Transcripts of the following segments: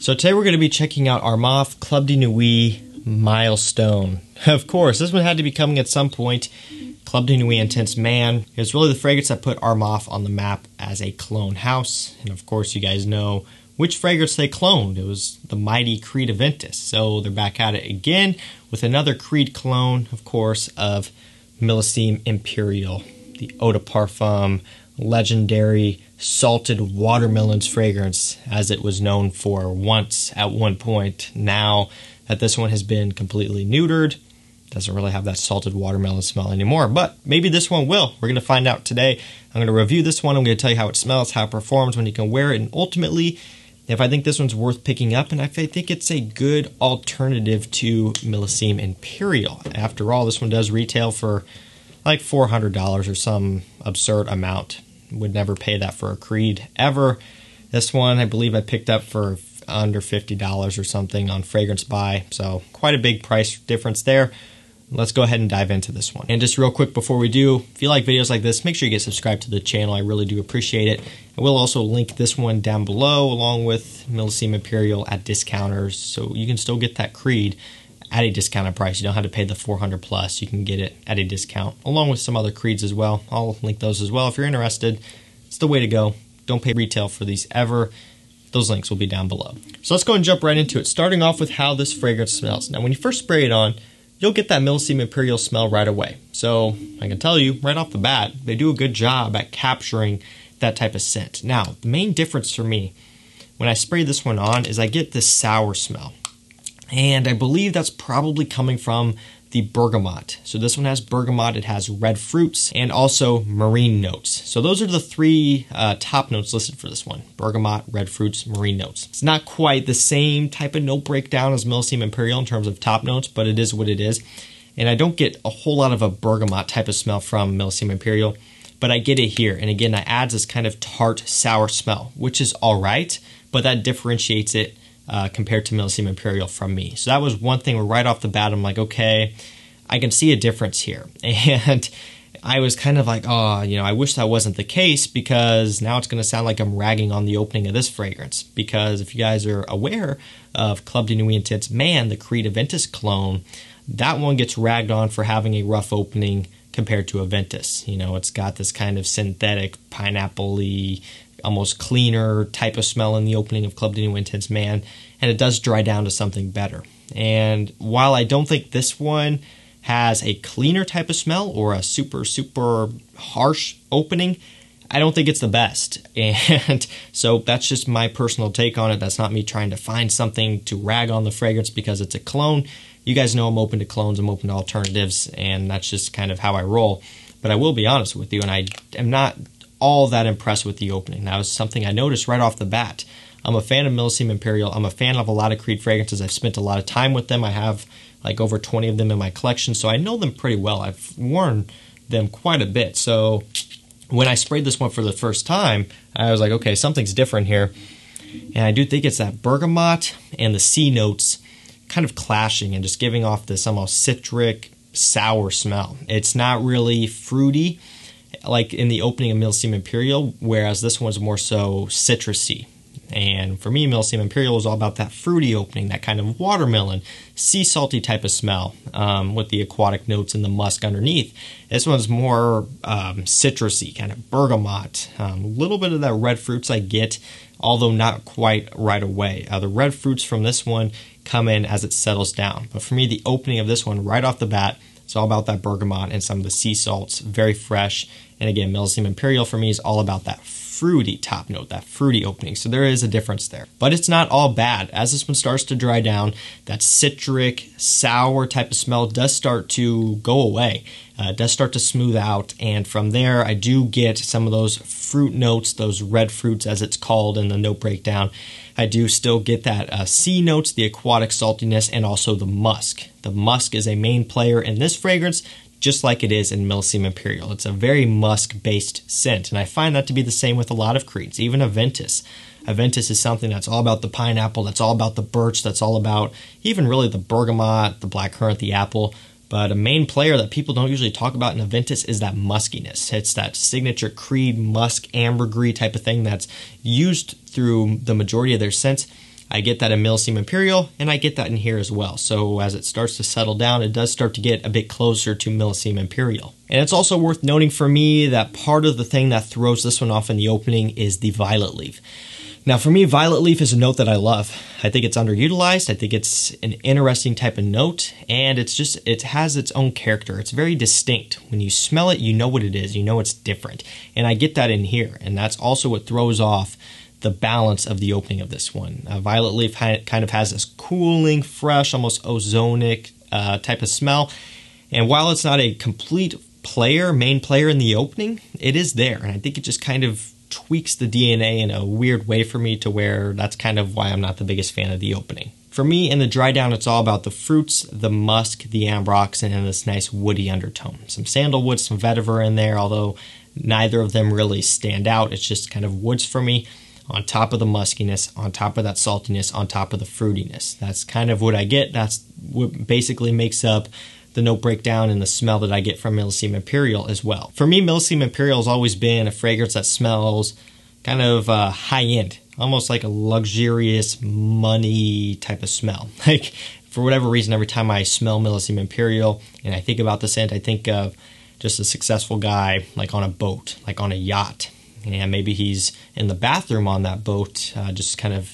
So today we're going to be checking out Armaf Club de Nuit Milestone. Of course, this one had to be coming at some point. Club de Nuit Intense Man. It was really the fragrance that put Armaf on the map as a clone house. And of course, you guys know which fragrance they cloned. It was the mighty Creed Aventus. So they're back at it again with another Creed clone, of course, of Millesime Imperial. The eau de parfum, legendary salted watermelons fragrance, as it was known for once at one point. Now that this one has been completely neutered, doesn't really have that salted watermelon smell anymore, but maybe this one will. We're going to find out today. I'm going to review this one. I'm going to tell you how it smells, how it performs, when you can wear it, and ultimately if I think this one's worth picking up, and I think it's a good alternative to Millesime Imperial. After all, this one does retail for like $400 or some absurd amount. Would never pay that for a Creed ever. This one I believe I picked up for under $50 or something on Fragrance Buy, so quite a big price difference there. Let's go ahead and dive into this one. And just real quick before we do, if you like videos like this, make sure you get subscribed to the channel. I really do appreciate it. I will also link this one down below along with Millesime Imperial at discounters, so you can still get that Creed at a discounted price. You don't have to pay the $400 plus. You can get it at a discount along with some other Creeds as well. I'll link those as well if you're interested. It's the way to go. Don't pay retail for these ever. Those links will be down below. So let's go and jump right into it, starting off with how this fragrance smells. Now when you first spray it on, you'll get that Millesime Imperial smell right away. So I can tell you right off the bat, they do a good job at capturing that type of scent. Now, the main difference for me when I spray this one on is I get this sour smell. And I believe that's probably coming from the bergamot. So this one has bergamot, it has red fruits, and also marine notes. So those are the three top notes listed for this one. Bergamot, red fruits, marine notes. It's not quite the same type of note breakdown as Millesime Imperial in terms of top notes, but it is what it is. And I don't get a whole lot of a bergamot type of smell from Millesime Imperial, but I get it here. And again, that adds this kind of tart, sour smell, which is all right, but that differentiates it compared to Millesime Imperial from me. So that was one thing where right off the bat, I'm like, okay, I can see a difference here. And I was kind of like, oh, you know, I wish that wasn't the case, because now it's going to sound like I'm ragging on the opening of this fragrance. Because if you guys are aware of Club de Nuit Intense Man, the Creed Aventus clone, that one gets ragged on for having a rough opening compared to Aventus. You know, it's got this kind of synthetic, pineapple-y, almost cleaner type of smell in the opening of Club de Nuit Intense Man, and it does dry down to something better. And while I don't think this one has a cleaner type of smell or a super harsh opening, I don't think it's the best. And so that's just my personal take on it. That's not me trying to find something to rag on the fragrance because it's a clone. You guys know I'm open to clones, I'm open to alternatives, and that's just kind of how I roll. But I will be honest with you, and I am not all that impressed with the opening. That was something I noticed right off the bat. I'm a fan of Millesime Imperial. I'm a fan of a lot of Creed fragrances. I've spent a lot of time with them. I have like over 20 of them in my collection, so I know them pretty well. I've worn them quite a bit. So when I sprayed this one for the first time, I was like, okay, something's different here. And I do think it's that bergamot and the C notes kind of clashing and just giving off this almost citric, sour smell. It's not really fruity like in the opening of Millesime Imperial, whereas this one's more so citrusy. And for me, Millesime Imperial was all about that fruity opening, that kind of watermelon, sea salty type of smell with the aquatic notes and the musk underneath. This one's more citrusy, kind of bergamot, a little bit of that red fruits I get, although not quite right away. The red fruits from this one come in as it settles down. But for me, the opening of this one right off the bat, it's all about that bergamot and some of the sea salts, very fresh. And again, Millesime Imperial for me is all about that fruity top note, that fruity opening. So there is a difference there. But it's not all bad. As this one starts to dry down, that citric, sour type of smell does start to go away. It does start to smooth out. And from there, I do get some of those fruit notes, those red fruits as it's called in the note breakdown. I do still get that sea notes, the aquatic saltiness, and also the musk. The musk is a main player in this fragrance, just like it is in Millesime Imperial. It's a very musk-based scent, and I find that to be the same with a lot of Creeds, even Aventus. Aventus is something that's all about the pineapple, that's all about the birch, that's all about even really the bergamot, the blackcurrant, the apple. But a main player that people don't usually talk about in Aventus is that muskiness. It's that signature Creed musk ambergris type of thing that's used through the majority of their scents. I get that in Millesime Imperial, and I get that in here as well. So as it starts to settle down, it does start to get a bit closer to Millesime Imperial. And it's also worth noting for me that part of the thing that throws this one off in the opening is the violet leaf. Now for me, violet leaf is a note that I love. I think it's underutilized. I think it's an interesting type of note, and it has its own character. It's very distinct. When you smell it, you know what it is. You know it's different. And I get that in here, and that's also what throws off the balance of the opening of this one. Violet leaf kind of has this cooling, fresh, almost ozonic type of smell. And while it's not a complete main player in the opening, it is there. And I think it just kind of tweaks the DNA in a weird way for me to where that's kind of why I'm not the biggest fan of the opening. For me, in the dry down, it's all about the fruits, the musk, the ambroxan, and this nice woody undertone. Some sandalwood, some vetiver in there, although neither of them really stand out. It's just kind of woods for me, on top of the muskiness, on top of that saltiness, on top of the fruitiness. That's kind of what I get. That's what basically makes up the note breakdown and the smell that I get from Millesime Imperial as well. For me, Millesime Imperial has always been a fragrance that smells kind of high-end, almost like a luxurious money type of smell. Like, for whatever reason, every time I smell Millesime Imperial and I think about the scent, I think of just a successful guy like on a boat, like on a yacht. And maybe he's in the bathroom on that boat, just kind of,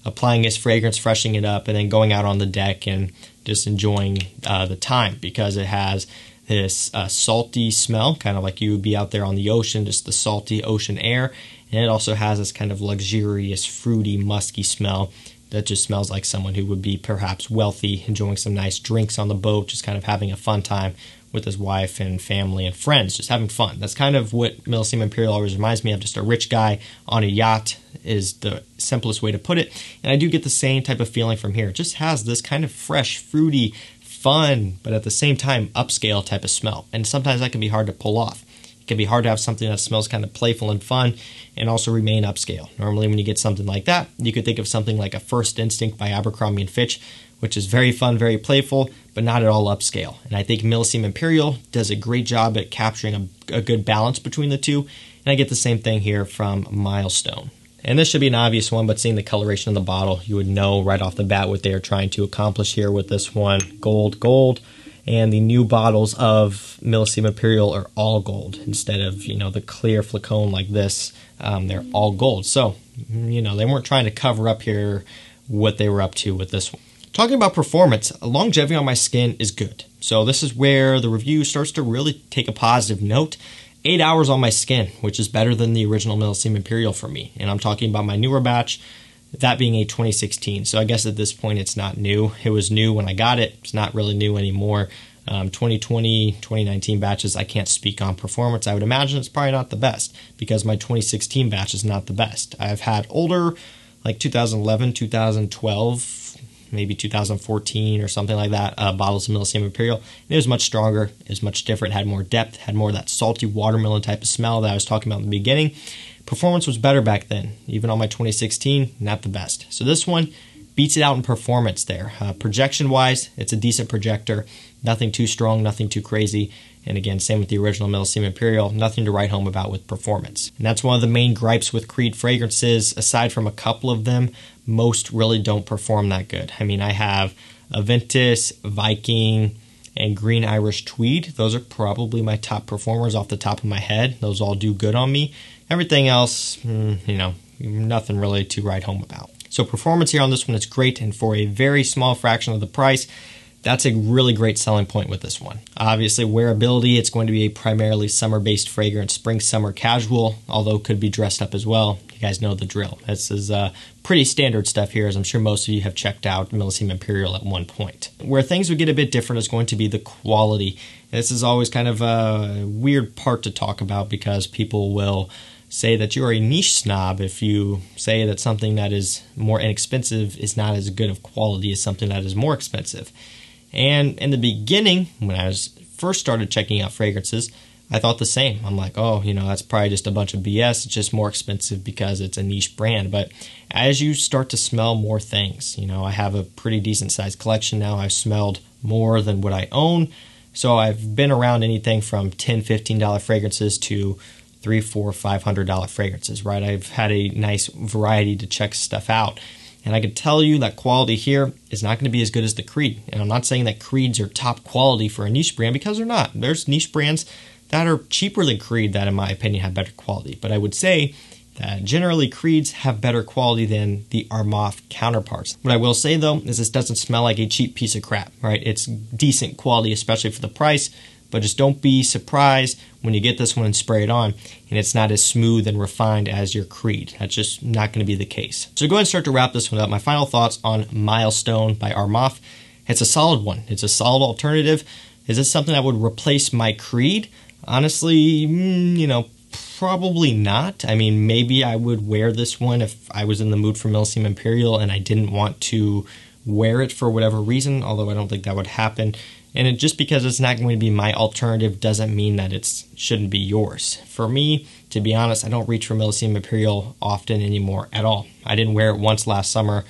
applying his fragrance, freshening it up, and then going out on the deck and just enjoying the time, because it has this salty smell, kind of like you would be out there on the ocean, just the salty ocean air. And it also has this kind of luxurious, fruity, musky smell that just smells like someone who would be perhaps wealthy, enjoying some nice drinks on the boat, just kind of having a fun time with his wife and family and friends, just having fun. That's kind of what Millesime Imperial always reminds me of, just a rich guy on a yacht is the simplest way to put it. And I do get the same type of feeling from here. It just has this kind of fresh, fruity, fun, but at the same time upscale type of smell. And sometimes that can be hard to pull off. It can be hard to have something that smells kind of playful and fun and also remain upscale. Normally when you get something like that, you could think of something like a First Instinct by Abercrombie & Fitch, which is very fun, very playful, but not at all upscale. And I think Millesime Imperial does a great job at capturing a good balance between the two. And I get the same thing here from Milestone. And this should be an obvious one, but seeing the coloration of the bottle, you would know right off the bat what they are trying to accomplish here with this one. Gold, gold. And the new bottles of Millesime Imperial are all gold instead of, the clear flacon like this. They're all gold. So, they weren't trying to cover up here what they were up to with this one. Talking about performance, longevity on my skin is good. So this is where the review starts to really take a positive note. 8 hours on my skin, which is better than the original Millesime Imperial for me. And I'm talking about my newer batch, that being a 2016. So I guess at this point it's not new. It was new when I got it. It's not really new anymore. 2020, 2019 batches, I can't speak on performance. I would imagine it's probably not the best because my 2016 batch is not the best. I've had older, like 2011, 2012, maybe 2014 or something like that, bottles of Millesime Imperial. And it was much stronger, it was much different, had more depth, had more of that salty watermelon type of smell that I was talking about in the beginning. Performance was better back then. Even on my 2016, not the best. So this one beats it out in performance there. Projection-wise, it's a decent projector. Nothing too strong, nothing too crazy. And again, same with the original Millesime Imperial, nothing to write home about with performance. And that's one of the main gripes with Creed fragrances. Aside from a couple of them, most really don't perform that good. I mean, I have Aventus, Viking, and Green Irish Tweed. Those are probably my top performers off the top of my head. Those all do good on me. Everything else, nothing really to write home about. So performance here on this one is great, and for a very small fraction of the price, that's a really great selling point with this one. Obviously, wearability, it's going to be a primarily summer-based fragrance, spring-summer casual, although could be dressed up as well. You guys know the drill. This is pretty standard stuff here, as I'm sure most of you have checked out Millesime Imperial at one point. Where things would get a bit different is going to be the quality. This is always kind of a weird part to talk about because people will say that you're a niche snob if you say that something that is more inexpensive is not as good of quality as something that is more expensive. And in the beginning, when I first started checking out fragrances, I thought the same. I'm like, oh, that's probably just a bunch of BS. It's just more expensive because it's a niche brand. But as you start to smell more things, I have a pretty decent sized collection now. I've smelled more than what I own. So I've been around anything from $10, $15 fragrances to $300, $400, $500 fragrances, right? I've had a nice variety to check stuff out. And I can tell you that quality here is not going to be as good as the Creed. And I'm not saying that Creeds are top quality for a niche brand, because they're not. There's niche brands that are cheaper than Creed that, in my opinion, have better quality. But I would say that generally Creeds have better quality than the Armaf counterparts. What I will say, though, is this doesn't smell like a cheap piece of crap, right? It's decent quality, especially for the price. But just don't be surprised when you get this one and spray it on and it's not as smooth and refined as your Creed. That's just not going to be the case. So go ahead and start to wrap this one up. My final thoughts on Milestone by Armaf. It's a solid one. It's a solid alternative. Is this something that would replace my Creed? Honestly, probably not. I mean, maybe I would wear this one if I was in the mood for Millesime Imperial and I didn't want to wear it for whatever reason, although I don't think that would happen. And just because it's not going to be my alternative doesn't mean that it shouldn't be yours. For me, to be honest, I don't reach for Millesime Imperial often anymore at all. I didn't wear it once last summer,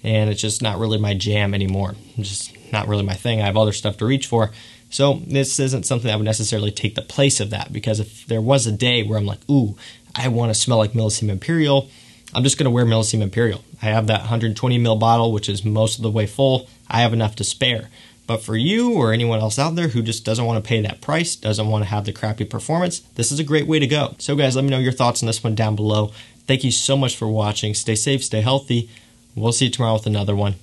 and it's just not really my jam anymore. It's just not really my thing. I have other stuff to reach for. So this isn't something that would necessarily take the place of that, because if there was a day where I'm like, ooh, I want to smell like Millesime Imperial, I'm just going to wear Millesime Imperial. I have that 120 ml bottle, which is most of the way full. I have enough to spare. But for you or anyone else out there who just doesn't want to pay that price, doesn't want to have the crappy performance, this is a great way to go. So guys, let me know your thoughts on this one down below. Thank you so much for watching. Stay safe, stay healthy. We'll see you tomorrow with another one.